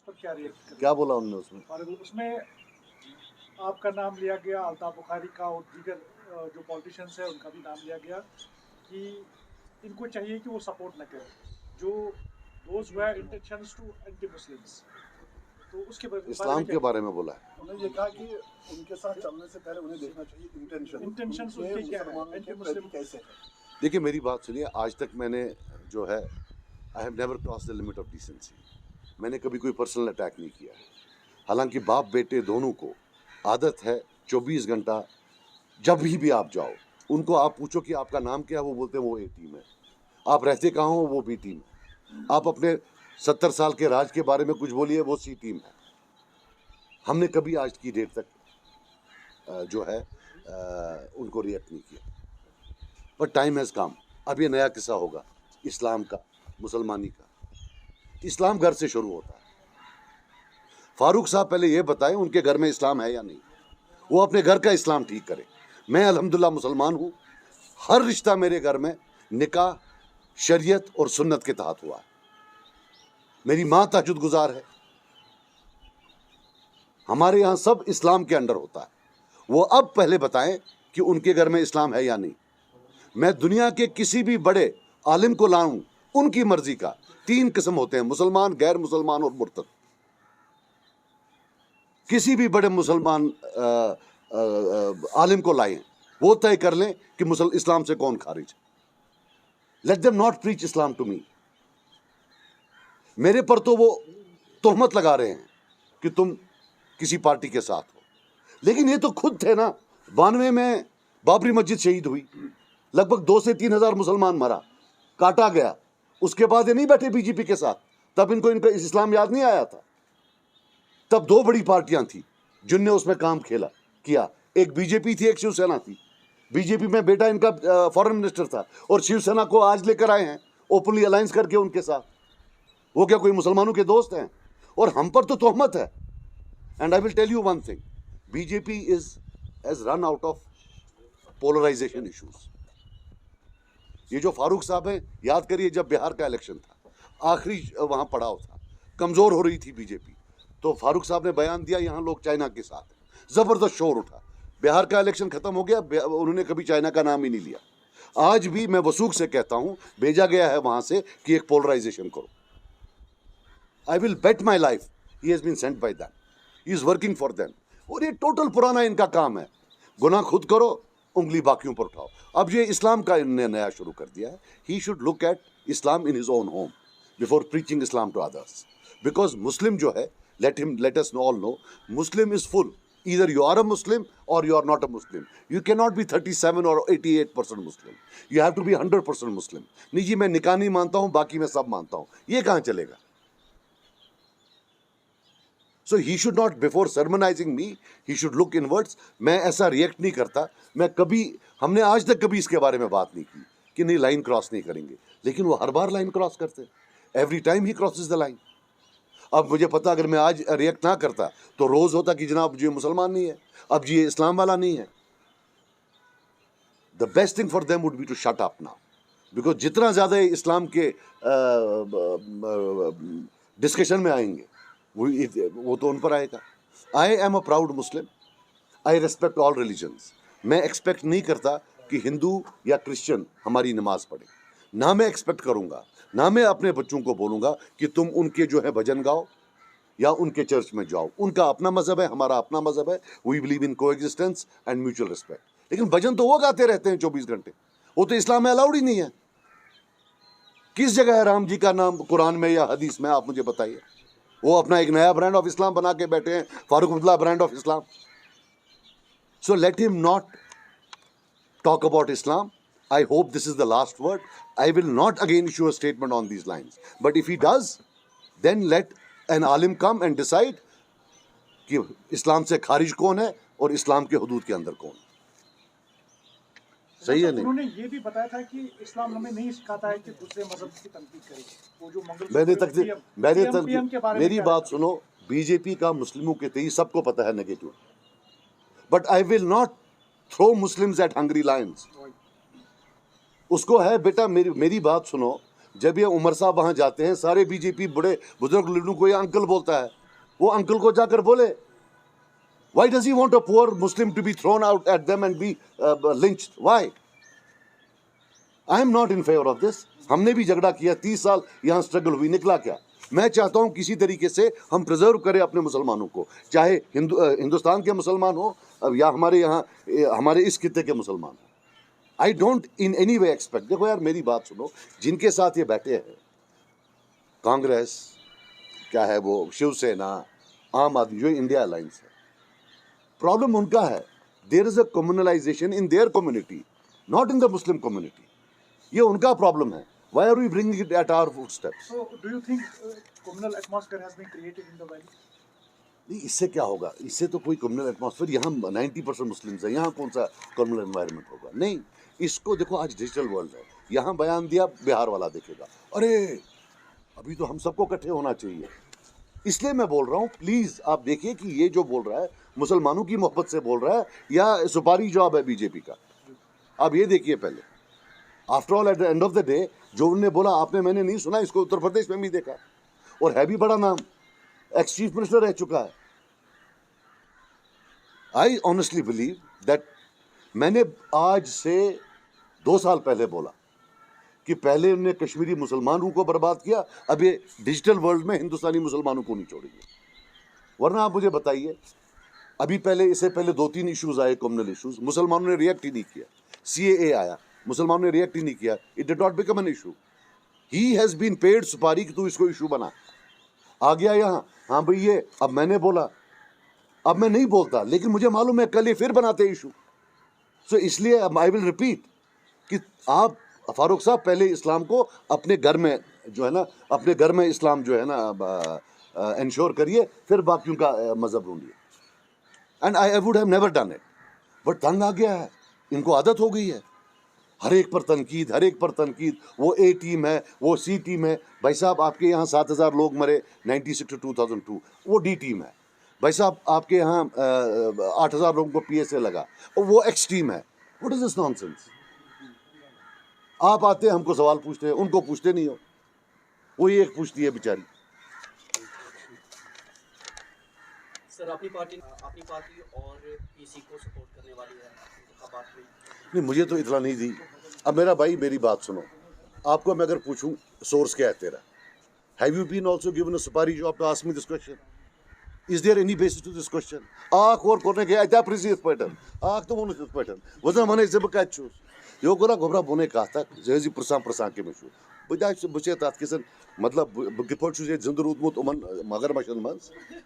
اس پر کیا ریئیکٹ کریں؟ کیا بولا انہوں نے اس میں؟ اور اس میں آپ کا نام لیا گیا، الطاف بخاری کا، اور دیگر جو پالیٹیشینس ہیں ان کا بھی نام لیا گیا کہ ان کو چاہیے کہ وہ سپورٹ نہ کریں جو those who intentions to anti Muslims. تو اس کے اسلام کے بارے میں بولا ہے. انہوں نے یہ کہا کہ ان کے ساتھ چلنے سے پہلے انہیں دیکھنا چاہیے انٹینشنز ان کے کیا ہے، اینٹی مسلم کیسے ہے. دیکھیے میری بات سنیے، آج تک میں نے جو ہے I have never cross the limit of decency. میں نے کبھی کوئی پرسنل اٹیک نہیں کیا ہے. حالانکہ باپ بیٹے دونوں کو عادت ہے 24 گھنٹہ جب بھی آپ جاؤ ان کو آپ پوچھو کہ آپ کا نام کیا ہے، وہ بولتے ہیں وہ اے ٹیم ہے. آپ رہتے کہاں ہو، وہ بی ٹیم ہے. آپ اپنے 70 سال کے راج کے بارے میں کچھ بولیے، وہ سی ٹیم ہے. ہم نے کبھی آج کی ڈیٹ تک جو ہے ان کو ریئیکٹ نہیں کیا. But time has come. اب یہ نیا قصہ ہوگا اسلام کا، مسلمانی کا. اسلام گھر سے شروع ہوتا ہے. فاروق صاحب پہلے یہ بتائیں ان کے گھر میں اسلام ہے یا نہیں. وہ اپنے گھر کا اسلام ٹھیک کرے. میں الحمدللہ مسلمان ہوں. ہر رشتہ میرے گھر میں نکاح شریعت اور سنت کے تحت ہوا ہے. میری ماں تہجد گزار ہے. ہمارے یہاں سب اسلام کے انڈر ہوتا ہے. وہ اب پہلے بتائیں کہ ان کے گھر میں اسلام ہے یا نہیں. میں دنیا کے کسی بھی بڑے عالم کو لاؤں، ان کی مرضی کا. 3 قسم ہوتے ہیں، مسلمان، غیر مسلمان اور مرتد. کسی بھی بڑے مسلمان عالم کو لائیں، وہ طے کر لیں کہ اسلام سے کون خارج ہے. Let them not preach Islam to me. میرے پر تو وہ تہمت لگا رہے ہیں کہ تم کسی پارٹی کے ساتھ ہو. لیکن یہ تو خود تھے نا. 92 میں بابری مسجد شہید ہوئی، لگ بھگ 2 سے 3 ہزار مسلمان مرا، کاٹا گیا. اس کے بعد یہ نہیں بیٹھے بی جے پی کے ساتھ. تب ان کو ان کا اسلام یاد نہیں آیا تھا. تب 2 بڑی پارٹیاں تھیں جن نے اس میں کام کیا. ایک بی جے پی تھی، ایک شیو سینا تھی. بی جے پی میں بیٹا ان کا فارن منسٹر تھا، اور شیو سینا کو آج لے کر آئے ہیں اوپنلی الائنس کر کے ان کے ساتھ. وہ کیا کوئی مسلمانوں کے دوست ہیں؟ اور ہم پر تو تہمت ہے. And I will tell you one thing, B J P has run out of polarisation issues. یہ جو فاروق صاحب ہیں، یاد کریے جب بہار کا الیکشن تھا، آخری وہاں پڑاؤ تھا، کمزور ہو رہی تھی بی جے پی، تو فاروق صاحب نے بیان دیا یہاں لوگ چائنا کے ساتھ ہیں. زبردست شور اٹھا. بہار کا الیکشن ختم ہو گیا، انہوں نے کبھی چائنا کا نام ہی نہیں لیا. آج بھی میں وثوق سے کہتا ہوں، بھیجا گیا ہے وہاں سے کہ ایک پولرائزیشن کرو. I will bet my life he has been sent by them. He is working for them. اور یہ ٹوٹل پرانا ان کا کام ہے. گناہ خود کرو، انگلی باقیوں پر اٹھاؤ. اب یہ اسلام کا ان نے نیا شروع کر دیا ہے. He should look at Islam in his own home before preaching Islam to others. Because Muslim جو ہے, let us all know, Muslim is full. Either you are a Muslim or you are not a Muslim. You cannot be 37 or 88% Muslim. You have to be 100% Muslim. نہیں جی میں نکاح نہیں مانتا ہوں، باقی میں سب مانتا ہوں. یہ کہاں چلے گا؟ So he should not, before sermonizing me, he should look inwards. میں ایسا ریئیکٹ نہیں کرتا. میں کبھی، ہم نے آج تک کبھی اس کے بارے میں بات نہیں کی کہ نہیں لائن کراس نہیں کریں گے. لیکن وہ ہر بار لائن کراس کرتے. Every time he crosses the line. اب مجھے پتا اگر میں آج ریئیکٹ نہ کرتا تو روز ہوتا کہ جناب جی مسلمان نہیں ہے، اب جی اسلام والا نہیں ہے. The best thing for them would be to shut up now. Because جتنا زیادہ اسلام کے ڈسکشن میں آئیں گے وہ تو ان پر آئے گا. I am a proud Muslim. I respect all religions. میں ایکسپیکٹ نہیں کرتا کہ ہندو یا کرسچن ہماری نماز پڑھے. نہ میں ایکسپیکٹ کروں گا، نہ میں اپنے بچوں کو بولوں گا کہ تم ان کے جو ہے بھجن گاؤ یا ان کے چرچ میں جاؤ. ان کا اپنا مذہب ہے، ہمارا اپنا مذہب ہے. We believe in coexistence and mutual respect. لیکن بھجن تو وہ گاتے رہتے ہیں 24 گھنٹے. وہ تو اسلام میں الاؤڈ ہی نہیں ہے. کس جگہ ہے رام جی کا نام قرآن میں یا حدیث میں؟ آپ مجھے بتائیے. وہ اپنا ایک نیا برانڈ آف اسلام بنا کے بیٹھے ہیں، Farooq Abdullah brand of Islam. So let him not talk about Islam. I hope this is the last word. I will not again issue a statement on these lines. But if he does, then let an alim come and decide کہ اسلام سے خارج کون ہے اور اسلام کے حدود کے اندر کون. صحیح ہے نہیں؟ انہوں نے یہ بھی بتایا تھا کہ اسلام ہمیں نہیں سکھاتا ہے کہ دوسرے مذہب کی تنقید کرے. وہ جو میری بات سنو. بی جے پی کا مسلموں کے تئیں سب کو پتہ ہے negative. But I will not throw Muslims at hungry lions. اس کو ہے بیٹا میری بات سنو. جب یہ عمر صاحب وہاں جاتے ہیں سارے بی جے پی بڑے بزرگ لیڈروں کو یہ انکل بولتا ہے, وہ انکل کو جا کر بولے why does he want a poor Muslim to be thrown out at them and be lynched? Why? I am not in favor of this. ہم نے بھی جھگڑا کیا, 30 سال یہاں اسٹرگل ہوئی, نکلا کیا؟ میں چاہتا ہوں کسی طریقے سے ہم پرزرو کریں اپنے مسلمانوں کو, چاہے ہندوستان کے مسلمان ہو یا ہمارے یہاں ہمارے اس خطے کے مسلمان ہوں. I don't in any way expect. دیکھو یار میری بات سنو, جن کے ساتھ یہ بیٹھے ہیں کانگریس, کیا ہے وہ شیو سینا, عام آدمی, جو انڈیا الائنس ہے, پرابلم ان کا ہے. There is a communalization in their community, not in the Muslim community. یہ ان کا پرابلم ہے. Why are we bringing it at our footsteps? So, do you think communal atmosphere has been created in the valley? نہیں, اس سے کیا ہوگا؟ اس سے تو کوئی کمیونل ایٹماسفیئر, یہاں 90% مسلمز ہیں, یہاں کون سا کمیونل انوائرمنٹ ہوگا؟ نہیں. اس کو دیکھو, آج ڈیجیٹل ورلڈ ہے, یہاں بیان دیا بہار والا دیکھے گا, ارے ابھی تو ہم سب کو اکٹھے ہونا چاہیے. اس لیے میں بول رہا ہوں پلیز آپ دیکھیے کہ یہ جو بول رہا ہے مسلمانوں کی محبت سے بول رہا ہے یا سپاری جاب ہے بی جے پی کا. آپ یہ دیکھیے پہلے, after all at the end of the day جو انہوں نے بولا آپ نے, میں نے نہیں سنا, اس کو اتر پردیش میں بھی دیکھا, اور ہے بھی بڑا نام, ایکس چیف منسٹر رہ چکا ہے. آئی آنیسٹلی بلیو دیٹ, میں نے آج سے 2 سال پہلے بولا کہ پہلے انہوں نے کشمیری مسلمانوں کو برباد کیا, اب یہ ڈیجیٹل ورلڈ میں ہندوستانی مسلمانوں کو نہیں چھوڑیں گے. ورنہ آپ مجھے بتائیے, ابھی پہلے اس سے پہلے 2-3 ایشوز آئے, کمیونل ایشوز, مسلمانوں نے ریئیکٹ ہی نہیں کیا. سی اے اے آیا, مسلمانوں نے ریئیکٹ ہی نہیں کیا. It did not become an issue. He has been paid supari کہ تو اس کو ایشو بنا. آ گیا یہاں, ہاں بھئی یہ اب میں نے بولا, اب میں نہیں بولتا, لیکن مجھے معلوم ہے کل یہ پھر بناتے ایشو. سو اس لیے آئی ول ریپیٹ کہ آپ فاروق صاحب پہلے اسلام کو اپنے گھر میں جو ہے نا, اپنے گھر میں اسلام جو ہے نا انشور کریے, پھر باقیوں کا مذہب ڈھونڈیے. And I would have never done it, but تنگ آ گیا ہے, ان کو عادت ہو گئی ہے, ہر ایک پر تنقید, ہر ایک پر تنقید. وہ اے ٹیم ہے, وہ سی ٹیم ہے. بھائی صاحب آپ کے یہاں 7,000 لوگ مرے 96 to 2002, وہ ڈی ٹیم ہے. بھائی صاحب آپ کے یہاں 8,000 لوگوں کو پی ایس اے لگا, وہ ایکس ٹیم ہے. What is this naan sense? آپ آتے ہیں ہم کو سوال پوچھتے ہیں, ان کو پوچھتے نہیں ہو, وہی ایک پوچھتی ہے بیچاری. سر اپنی پارٹی اور پی سی کو سپورٹ کرنے والی ہے انتخابات میں؟ نہیں, مجھے تو اطلاع نہیں دی. اب میرا بھائی میری بات سنو, آپ کو میں اگر پوچھوں سورس کیا ہے تیرا, have you been also given a supari job to ask me this question? Is there any basis to this question? Aak or korne ke aita precise pattern. Aak to bonus pattern. Wazan mane se bakat chus. Yo gora gobra bone kahta. Jezi persan ke meshu. Bida buche tat kesan matlab geport chus zindur utmut oman magar mashan mans.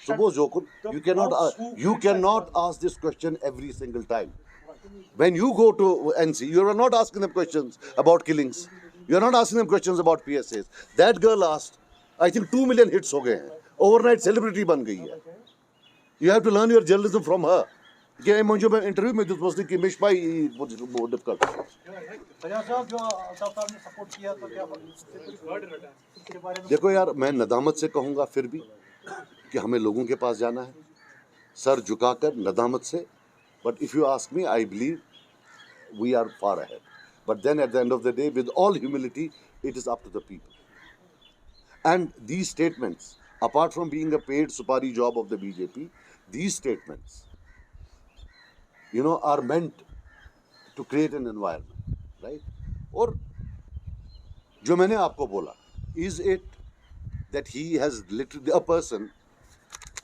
Suppose you cannot ask this question every single time. When you go to NC, you are not asking them questions about killings. You are not asking them questions about PSAs. That girl asked, I think 2 million hits ho gaye hain. Overnight celebrity ban gayi hai. You have to learn your journalism from her. کہ مجھے میں interview میں دس واسطے کہ مش پائی بہت difficult. دیکھو یار, میں ندامت سے کہوں گا پھر بھی کہ ہمیں لوگوں کے پاس جانا ہے سر جھکا کر ندامت سے. But if you ask me, I believe we are far ahead. But then at the end of the day with all humility it is up to the people. And these statements, apart from being a paid supari job of the B J P, these statements are meant to create an environment, right? اور جو میں نے آپ کو بولا, is it that he has literally a person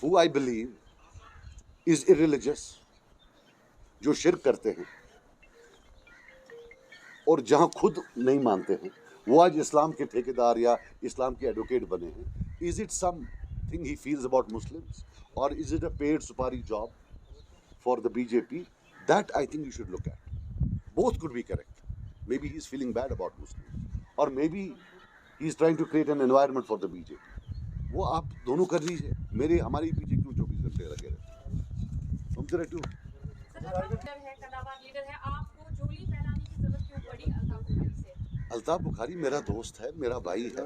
who I believe is irreligious, جو شرک کرتے ہیں اور جہاں خود نہیں مانتے ہیں, وہ آج اسلام کے ٹھیکیدار یا اسلام کے ایڈوکیٹ بنے ہیں. Is it something he feels about Muslims, or is it a paid supari job for the BJP? That I think you should look at. Both could be correct. Maybe he's feeling bad about Muslims, or maybe he's trying to create an environment for the BJP. وہ آپ دونوں کر لیجیے. میرے ہمارے پیچھے کیوں 24 گھنٹے لگے رہتے؟ ہم تو رہتے الطاف بخاری میرا دوست ہے, میرا بھائی ہے.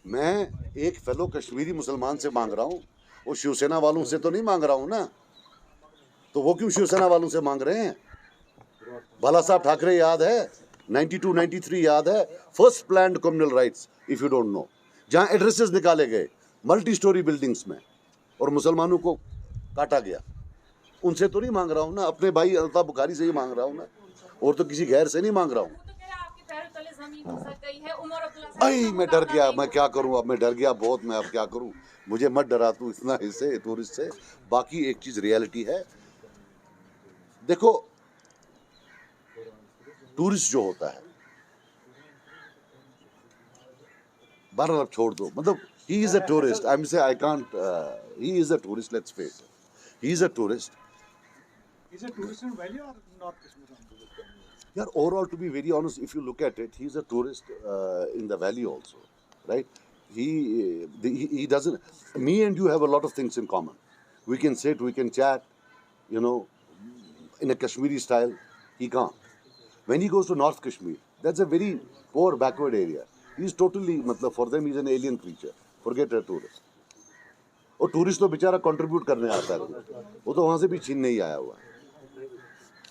میں ایک فیلو کشمیری مسلمان سے مانگ رہا ہوں, وہ شیو سینا والوں سے تو نہیں مانگ رہا ہوں نا. تو وہ کیوں شیو سینا والوں سے مانگ رہے ہیں؟ بھالا صاحب ٹھاکرے یاد ہے, 92 93 یاد ہے, first planned communal riots if you don't know, جہاں ایڈریسز نکالے گئے ملٹی سٹوری بلڈنگس میں اور مسلمانوں کو کاٹا گیا. ان سے تو نہیں مانگ رہا ہوں نا, اپنے بھائی الطاف بخاری سے ہی مانگ رہا ہوں نا, اور تو کسی غیر سے نہیں مانگ رہا ہوں. ائی میں ڈر گیا, میں کیا کروں اب, میں ڈر گیا بہت, میں اب کیا کروں, مجھے مت ڈرا تو اتنا اس سے ٹورسٹ سے. باقی ایک چیز ریالٹی ہے, دیکھو ٹورسٹ جو ہوتا ہے, بہرحال اب چھوڑ دو, مطلب ہی is a tourist, I am say I can't, he is a tourist, let's face it, he is a tourist. Is it tourist in Valley or North Kashmir? Yeah, overall, to be very honest, if you look at it, he's a tourist in the valley also, right? He doesn't. Me and you have a lot of things in common. We can sit, we can chat, you know, in a Kashmiri style. He can't. When he goes to North Kashmir, that's a very poor, backward area. He's totally, matlab, for them, he's an alien creature. Forget a tourist. اور tourist تو بیچارہ contribute کرنے آتا ہے, وہ تو وہاں سے بھی چھین نہیں آیا ہوا ہے.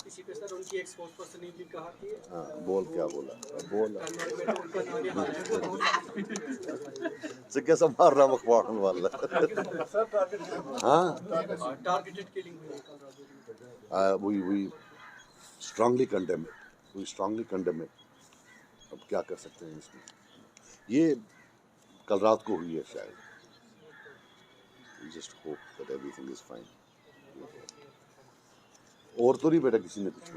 اسی پہ سر ان کی ایک اسپورٹس پرسن نے بھی کہا کہ ہاں بول, کیا بولا, بول سے کیسا مار رہا مخواڑ والا. ہاں ٹارگیٹڈ کلنگ ہوئی. We strongly condemn it, we strongly condemn it. اب کیا کر سکتے ہیں اس میں, یہ کل رات کو ہوئی ہے شاید. Just hope that everything is fine. اور تو نہیں بیٹا کسی نے کچھ